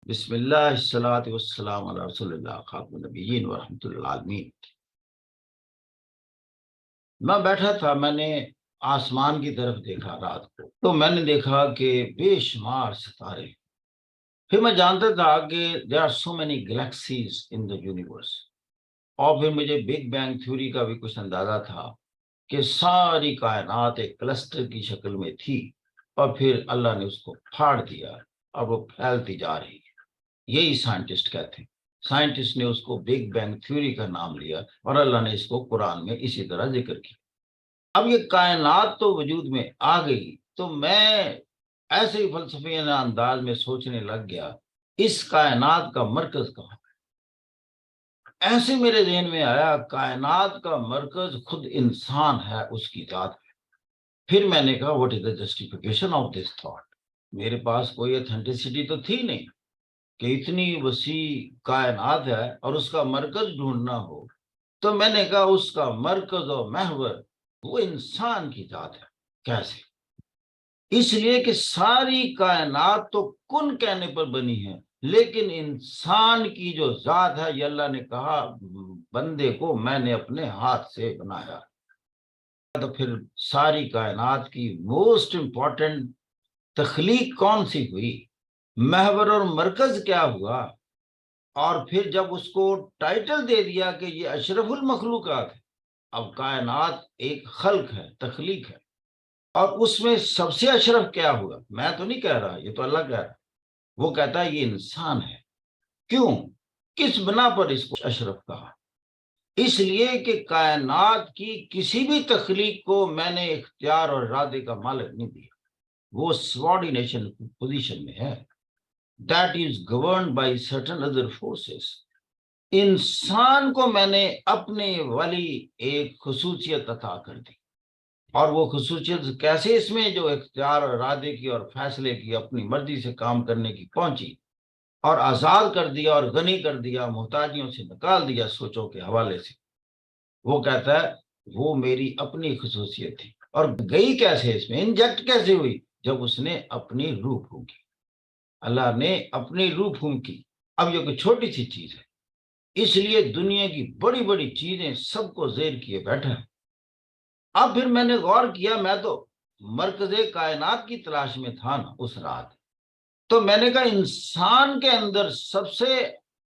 بسم اللہ الصلاۃ والسلام علی رسول اللہ خاتم النبیین ورحمۃ اللہ العالمین۔ میں بیٹھا تھا، میں نے آسمان کی طرف دیکھا رات کو، تو میں نے دیکھا کہ بے شمار ستارے۔ پھر میں جانتا تھا کہ there are so many galaxies in the universe، اور پھر مجھے بگ بینگ تھیوری کا بھی کچھ اندازہ تھا کہ ساری کائنات ایک کلسٹر کی شکل میں تھی، اور پھر اللہ نے اس کو پھاڑ دیا اور وہ پھیلتی جا رہی ہے۔ یہی سائنٹسٹ کہتے ہیں۔ سائنٹسٹ نے اس کو بگ بینگ تھیوری کا نام لیا، اور اللہ نے اس کو قرآن میں اسی طرح ذکر کیا۔ اب یہ کائنات تو وجود میں آ گئی، تو میں ایسے ہی فلسفیانہ انداز میں سوچنے لگ گیا، اس کائنات کا مرکز کہاں؟ ایسے میرے ذہن میں آیا کائنات کا مرکز خود انسان ہے، اس کی ذات ہے۔ پھر میں نے کہا what is the justification of this thought? میرے پاس کوئی اتھینٹسٹی تو تھی نہیں کہ اتنی وسیع کائنات ہے اور اس کا مرکز ڈھونڈنا ہو۔ تو میں نے کہا اس کا مرکز اور محور وہ انسان کی ذات ہے۔ کیسے؟ اس لیے کہ ساری کائنات تو کن کہنے پر بنی ہے، لیکن انسان کی جو ذات ہے، یہ اللہ نے کہا بندے کو میں نے اپنے ہاتھ سے بنایا۔ تو پھر ساری کائنات کی موسٹ امپورٹنٹ تخلیق کون سی ہوئی، محور اور مرکز کیا ہوا، اور پھر جب اس کو ٹائٹل دے دیا کہ یہ اشرف المخلوقات ہے۔ اب کائنات ایک خلق ہے، تخلیق ہے، اور اس میں سب سے اشرف کیا ہوا؟ میں تو نہیں کہہ رہا، یہ تو اللہ کہہ رہا۔ وہ کہتا ہے یہ انسان ہے۔ کیوں؟ کس بنا پر اس کو اشرف کہا؟ اس لیے کہ کائنات کی کسی بھی تخلیق کو میں نے اختیار اور ارادے کا مالک نہیں دیا، وہ سبارڈینیشن پوزیشن میں ہے، that is governed by certain other forces۔ انسان کو میں نے اپنے والی ایک خصوصیت عطا کر دی، اور وہ خصوصیت کیسے؟ اس میں جو اختیار اور ارادے کی اور فیصلے کی، اپنی مرضی سے کام کرنے کی پہنچی، اور آزاد کر دیا اور غنی کر دیا، محتاجیوں سے نکال دیا سوچوں کے حوالے سے۔ وہ کہتا ہے وہ میری اپنی خصوصیت تھی، اور گئی کیسے اس میں، انجیکٹ کیسے ہوئی؟ جب اس نے اپنی روح پھونکی۔ اللہ نے اپنی روح پھونکی۔ اب یہ کوئی چھوٹی سی چیز ہے، اس لیے دنیا کی بڑی بڑی چیزیں سب کو زیر کیے بیٹھا ہے۔ اب پھر میں نے غور کیا، میں تو مرکز کائنات کی تلاش میں تھا نا اس رات، تو میں نے کہا انسان کے اندر سب سے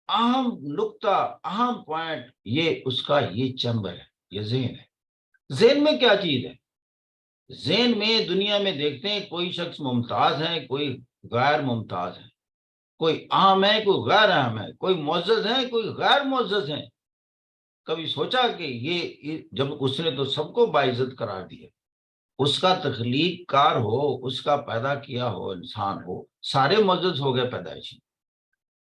اہم نقطہ، اہم پوائنٹ یہ اس کا یہ چیمبر ہے، یہ ذہن ہے۔ ذہن میں کیا چیز ہے؟ ذہن میں دنیا میں دیکھتے ہیں کوئی شخص ممتاز ہے، کوئی غیر ممتاز ہے، کوئی اہم ہے، کوئی غیر اہم ہے، کوئی معزز ہے، کوئی غیر معزز ہے۔ کبھی سوچا کہ یہ جب اس نے تو سب کو باعزت قرار دیا، اس کا تخلیق کار ہو، اس کا پیدا کیا ہو انسان ہو، سارے معزز ہو گئے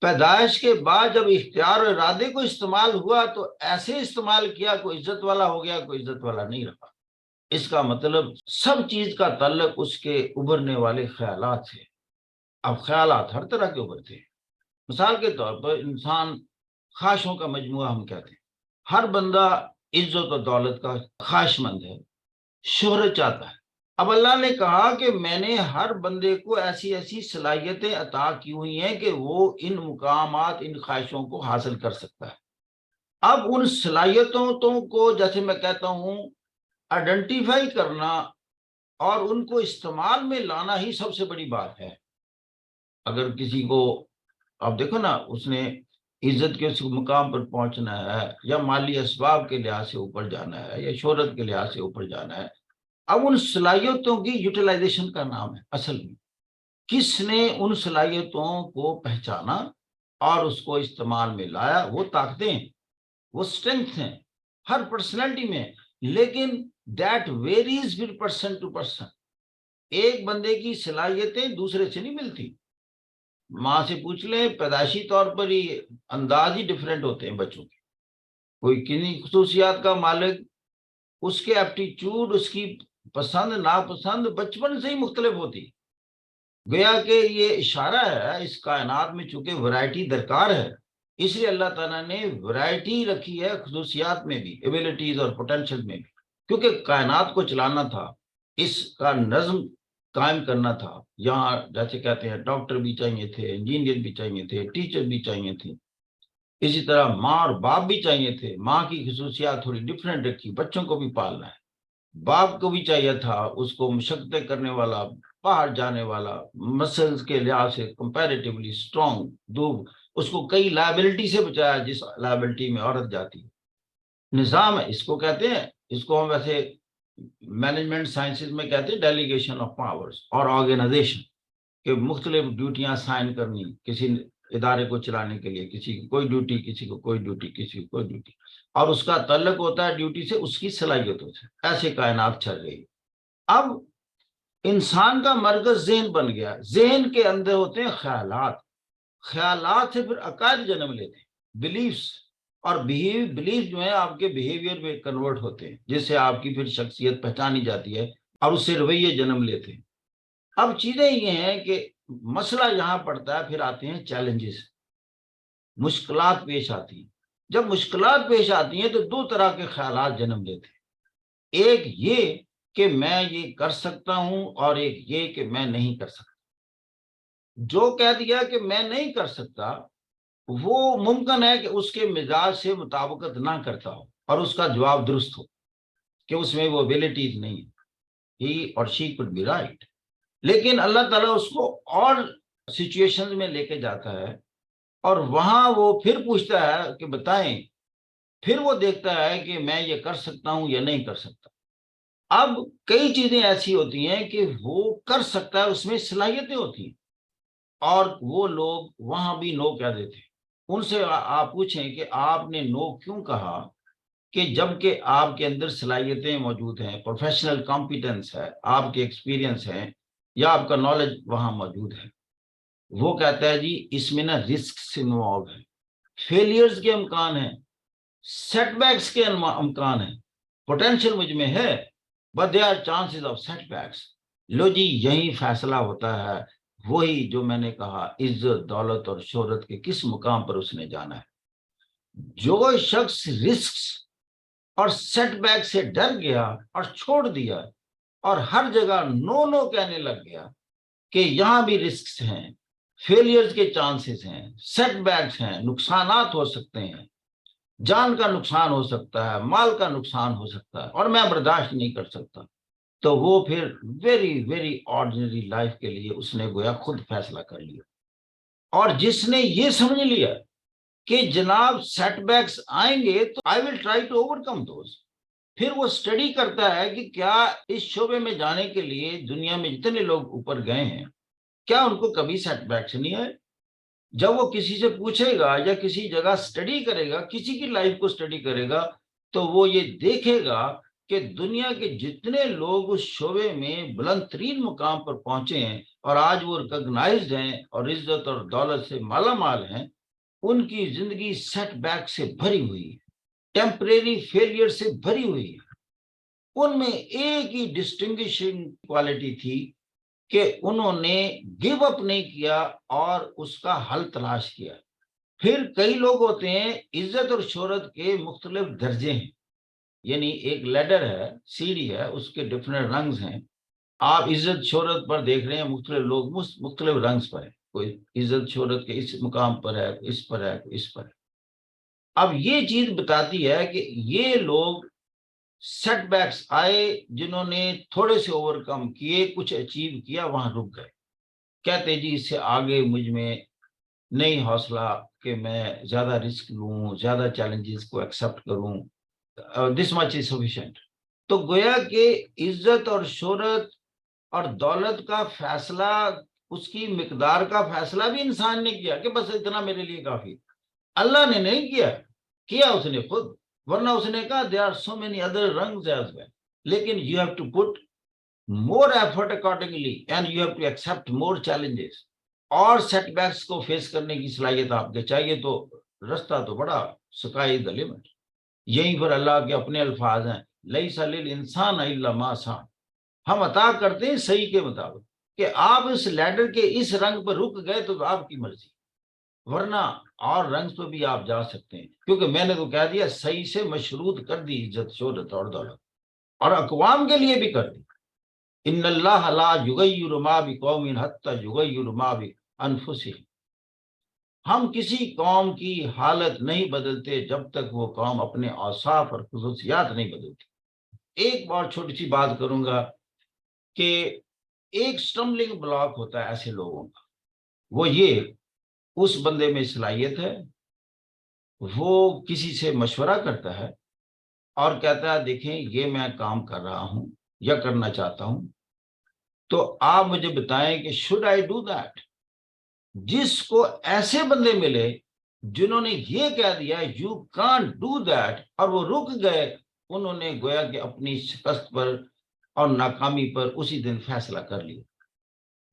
پیدائش کے بعد جب اختیار اور ارادے کو استعمال ہوا تو ایسے استعمال کیا، کوئی عزت والا ہو گیا، کوئی عزت والا نہیں رہا۔ اس کا مطلب سب چیز کا تعلق اس کے ابھرنے والے خیالات سے۔ اب خیالات ہر طرح کے ابھرتے ہیں۔ مثال کے طور پر انسان خواہشوں کا مجموعہ ہم کہتے ہیں۔ ہر بندہ عزت و دولت کا خواہش مند ہے، شہرت چاہتا ہے۔ اب اللہ نے کہا کہ میں نے ہر بندے کو ایسی ایسی صلاحیتیں عطا کی ہوئی ہیں کہ وہ ان مقامات، ان خواہشوں کو حاصل کر سکتا ہے۔ اب ان صلاحیتوں کو، جیسے میں کہتا ہوں، آئیڈینٹیفائی کرنا اور ان کو استعمال میں لانا ہی سب سے بڑی بات ہے۔ اگر کسی کو اب دیکھو نا، اس نے عزت کے اس مقام پر پہنچنا ہے، یا مالی اسباب کے لحاظ سے اوپر جانا ہے، یا شہرت کے لحاظ سے اوپر جانا ہے، اب ان صلاحیتوں کی یوٹیلائزیشن کا نام ہے اصل میں کس نے ان صلاحیتوں کو پہچانا اور اس کو استعمال میں لایا۔ وہ طاقتیں، وہ اسٹرینگتھ ہیں ہر پرسنالٹی میں، لیکن دیٹ ویریز پھر پرسن ٹو پرسن۔ ایک بندے کی صلاحیتیں دوسرے سے نہیں ملتی۔ ماں سے پوچھ لیں، پیدائشی طور پر ہی انداز ہی ڈفرینٹ ہوتے ہیں بچوں کے۔ کوئی کنی خصوصیات کا مالک، اس کے ایپٹیچیوڈ، اس کی پسند ناپسند بچپن سے ہی مختلف ہوتی۔ گویا کہ یہ اشارہ ہے اس کائنات میں، چونکہ ورائٹی درکار ہے، اس لیے اللہ تعالیٰ نے ورائٹی رکھی ہے خصوصیات میں بھی، ایبلٹیز اور پوٹینشل میں بھی، کیونکہ کائنات کو چلانا تھا، اس کا نظم قائم کرنا تھا. یہاں جیسے کہتے ہیں ڈاکٹر بھی چاہیے تھے, انجینئر بھی چاہیے تھے, ٹیچر بھی چاہیے تھے, اسی طرح ماں اور باپ بھی چاہیے تھے. ماں کی خصوصیات تھوڑی ڈفرینٹ رکھی, بچوں کو بھی پالنا ہے. باپ کو بھی چاہیے تھا اس کو مشقتیں کرنے والا, باہر جانے والا, مسلز کے لحاظ سے کمپیریٹیولی اسٹرانگ, اس کو کئی لائبلٹی سے بچایا جس لائبلٹی میں عورت جاتی ہے. نظام ہے, اس کو کہتے ہیں, اس کو ہم ویسے مینجمنٹ سائنسز میں کہتے ہیں ڈیلیگیشن آف پاورز اور آرگنائزیشن, کہ مختلف ڈیوٹیاں سائن کرنی کسی ادارے کو چلانے کے لیے, کسی کی کوئی ڈیوٹی, کسی کو کوئی ڈیوٹی, کسی کو کوئی ڈیوٹی, اور اس کا تعلق ہوتا ہے ڈیوٹی سے اس کی صلاحیتوں سے. ایسے کائنات چل رہی. اب انسان کا مرکز ذہن بن گیا, ذہن کے اندر ہوتے ہیں خیالات, خیالات سے پھر عقائد جنم لیتے ہیں, بلیفس, اور بلیف جو ہے آپ کے بیہیویئر میں کنورٹ ہوتے ہیں, جس سے آپ کی پھر شخصیت پہچانی جاتی ہے اور اس سے رویے جنم لیتے ہیں. اب چیزیں یہ ہیں کہ مسئلہ یہاں پڑتا ہے, پھر آتے ہیں چیلنجز, مشکلات پیش آتی ہیں. جب مشکلات پیش آتی ہیں تو دو طرح کے خیالات جنم لیتے ہیں, ایک یہ کہ میں یہ کر سکتا ہوں, اور ایک یہ کہ میں نہیں کر سکتا. جو کہہ دیا کہ میں نہیں کر سکتا, وہ ممکن ہے کہ اس کے مزاج سے مطابقت نہ کرتا ہو اور اس کا جواب درست ہو کہ اس میں وہ ابیلٹیز نہیں ہے, ہی اور شی could be right. لیکن اللہ تعالیٰ اس کو اور سچویشن میں لے کے جاتا ہے, اور وہاں وہ پھر پوچھتا ہے کہ بتائیں, پھر وہ دیکھتا ہے کہ میں یہ کر سکتا ہوں یا نہیں کر سکتا. اب کئی چیزیں ایسی ہوتی ہیں کہ وہ کر سکتا ہے, اس میں صلاحیتیں ہوتی ہیں, اور وہ لوگ وہاں بھی نو کہہ دیتے ہیں. ان سے آپ پوچھیں کہ آپ نے نو کیوں کہا, کہ جب کہ آپ کے اندر صلاحیتیں موجود ہیں, پروفیشنل کمپیٹنس ہے, آپ کے ایکسپیرینس ہیں, یا آپ کا نالج وہاں موجود ہے. وہ کہتا ہے جی اس میں نا رسک انوالو ہے, فیلئرز کے امکان ہیں, سیٹ بیکس کے امکان ہیں, پوٹینشیل مجھ میں ہے, but they are chances of setbacks. لو جی یہی فیصلہ ہوتا ہے, وہی جو میں نے کہا عزت, دولت اور شہرت کے کس مقام پر اس نے جانا ہے. جو شخص رسک اور سیٹ بیک سے ڈر گیا اور چھوڑ دیا, اور ہر جگہ نو نو کہنے لگ گیا کہ یہاں بھی رسکس ہیں, فیلئرز کے چانسز ہیں, سیٹ بیکس ہیں, نقصانات ہو سکتے ہیں, جان کا نقصان ہو سکتا ہے, مال کا نقصان ہو سکتا ہے, اور میں برداشت نہیں کر سکتا, تو وہ پھر ویری ویری آرڈنری لائف کے لیے اس نے گویا خود فیصلہ کر لیا. اور جس نے یہ سمجھ لیا کہ جناب سیٹ بیکس آئیں گے تو I will try to overcome those, پھر وہ اسٹڈی کرتا ہے کہ کیا اس شعبے میں جانے کے لیے دنیا میں جتنے لوگ اوپر گئے ہیں, کیا ان کو کبھی سیٹ بیکس نہیں آئے. جب وہ کسی سے پوچھے گا یا کسی جگہ اسٹڈی کرے گا, کسی کی لائف کو اسٹڈی کرے گا, تو وہ یہ دیکھے گا کہ دنیا کے جتنے لوگ اس شعبے میں بلند ترین مقام پر پہنچے ہیں اور آج وہ ریکگنائزڈ ہیں اور عزت اور دولت سے مالا مال ہیں, ان کی زندگی سیٹ بیک سے بھری ہوئی ہے, ٹیمپریری فیلئر سے بھری ہوئی ہے. ان میں ایک ہی ڈسٹنگشنگ کوالٹی تھی کہ انہوں نے گیو اپ نہیں کیا اور اس کا حل تلاش کیا. پھر کئی لوگ ہوتے ہیں, عزت اور شہرت کے مختلف درجے ہیں, یعنی ایک لیڈر ہے, سیڑھی ہے, اس کے ڈفرینٹ رنگز ہیں. آپ عزت شہرت پر دیکھ رہے ہیں, مختلف لوگ مختلف رنگز پر ہیں, کوئی عزت شہرت کے اس مقام پر ہے, اس پر ہے, اس پر ہے. اب یہ چیز بتاتی ہے کہ یہ لوگ سیٹ بیکس آئے, جنہوں نے تھوڑے سے اوور کم کیے, کچھ اچیو کیا, وہاں رک گئے. کہتے جی اس سے آگے مجھ میں نہیں حوصلہ کہ میں زیادہ رسک لوں, زیادہ چیلنجز کو ایکسپٹ کروں, دس مچ از سفیشینٹ. تو گویا کہ عزت اور شہرت اور دولت کا فیصلہ, اس کی مقدار کا فیصلہ بھی انسان نے کیا کہ بس اتنا میرے لیے کافی. اللہ نے نہیں کیا اس نے خود, ورنہ اس نے کہا there are so many other rungs as well, لیکن you have to put more effort accordingly and you have to accept more challenges, اور سیٹ بیکس کو فیس کرنے کی صلاحیت آپ کے چاہیے. تو رستہ تو بڑا سکائی دا لمٹ. یہیں پر اللہ کے اپنے الفاظ ہیں, لیس للانسان الا ما سعی, ہم عطا کرتے ہیں صحیح کے مطابق. کہ آپ اس لیڈر کے اس رنگ پر رک گئے تو آپ کی مرضی, ورنہ اور رنگ پہ بھی آپ جا سکتے ہیں, کیونکہ میں نے تو کہہ دیا صحیح سے مشروط کر دی عزت, شہرت اور دولت, اور اقوام کے لیے بھی کر دی. ان اللہ لا یغیر ما بقوم حتی یغیر ما بانفسہم، ہم کسی قوم کی حالت نہیں بدلتے جب تک وہ قوم اپنے اوصاف اور خصوصیات نہیں بدلتی۔ ایک بار چھوٹی سی بات کروں گا کہ ایک سٹمبلنگ بلاک ہوتا ہے ایسے لوگوں کا، وہ یہ، اس بندے میں صلاحیت ہے، وہ کسی سے مشورہ کرتا ہے اور کہتا ہے دیکھیں یہ میں کام کر رہا ہوں یا کرنا چاہتا ہوں، تو آپ مجھے بتائیں کہ شوڈ آئی ڈو دیٹ۔ جس کو ایسے بندے ملے جنہوں نے یہ کہہ دیا یو کانٹ ڈو دیٹ اور وہ رک گئے، انہوں نے گویا کہ اپنی شکست پر اور ناکامی پر اسی دن فیصلہ کر لیا۔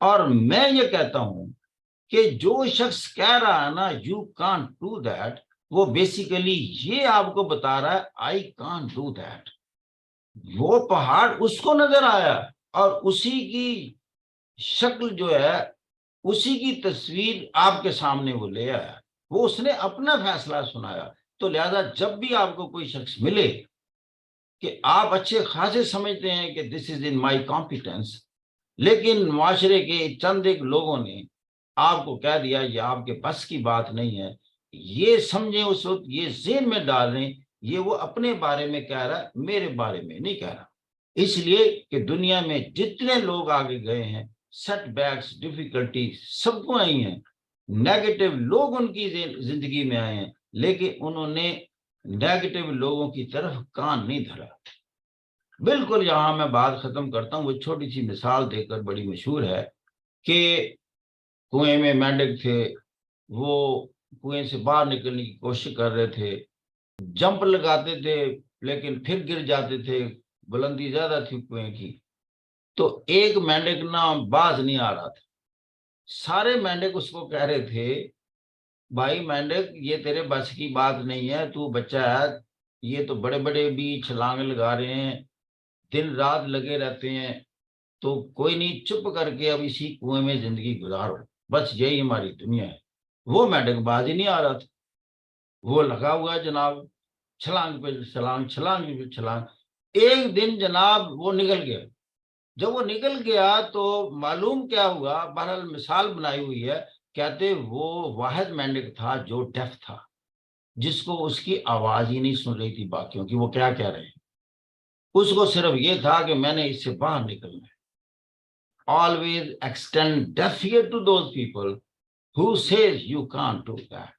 اور میں یہ کہتا ہوں کہ جو شخص کہہ رہا ہے نا یو کانٹ ڈو دیٹ، وہ بیسیکلی یہ آپ کو بتا رہا ہے آئی کانٹ ڈو دیٹ۔ وہ پہاڑ اس کو نظر آیا اور اسی کی شکل جو ہے، اسی کی تصویر آپ کے سامنے وہ لے آیا، وہ اس نے اپنا فیصلہ سنایا۔ تو لہذا جب بھی آپ کو کوئی شخص ملے کہ آپ اچھے خاصے سمجھتے ہیں کہ دس از ان مائی کمپیٹنس، لیکن معاشرے کے چند ایک لوگوں نے آپ کو کہہ دیا یہ آپ کے بس کی بات نہیں ہے، یہ سمجھیں اس وقت، یہ ذہن میں ڈال لیں یہ وہ اپنے بارے میں کہہ رہا ہے، میرے بارے میں نہیں کہہ رہا۔ اس لیے کہ دنیا میں جتنے لوگ آگے گئے ہیں، سیٹ بیکس، ڈیفیکلٹی سب کو آئی ہیں، نیگیٹو لوگ ان کی زندگی میں آئے ہیں، لیکن انہوں نے نیگیٹو لوگوں کی طرف کان نہیں دھرا۔ بالکل یہاں میں بات ختم کرتا ہوں، وہ چھوٹی سی مثال دے کر بڑی مشہور ہے کہ کنویں میں مینڈک تھے، وہ کنویں سے باہر نکلنے کی کوشش کر رہے تھے، جمپ لگاتے تھے لیکن پھر گر جاتے تھے، بلندی زیادہ تھی کنویں کی، تو ایک مینڈک نا باز نہیں آ رہا تھا۔ سارے مینڈک اس کو کہہ رہے تھے بھائی مینڈک یہ تیرے بس کی بات نہیں ہے، تو بچہ ہے، یہ تو بڑے بڑے بھی چھلانگ لگا رہے ہیں، دن رات لگے رہتے ہیں، تو کوئی نہیں، چپ کر کے اب اسی کنویں میں زندگی گزارو، بس یہی ہماری دنیا ہے۔ وہ مینڈک باز ہی نہیں آ رہا تھا، وہ لگا ہوا ہے جناب، چھلانگ پہ چھلانگ، چھلانگ پہ چھلانگ۔ ایک دن جناب وہ نکل گیا، جب وہ نکل گیا تو معلوم کیا ہوا، بہرحال مثال بنائی ہوئی ہے، کہتے وہ واحد مینڈک تھا جو ڈیف تھا، جس کو اس کی آواز ہی نہیں سن رہی تھی باقیوں کی، وہ کیا کہہ رہے ہیں، اس کو صرف یہ تھا کہ میں نے اس سے باہر نکلنا ہے۔ Always extend deaf ear to those people who says you can't do that.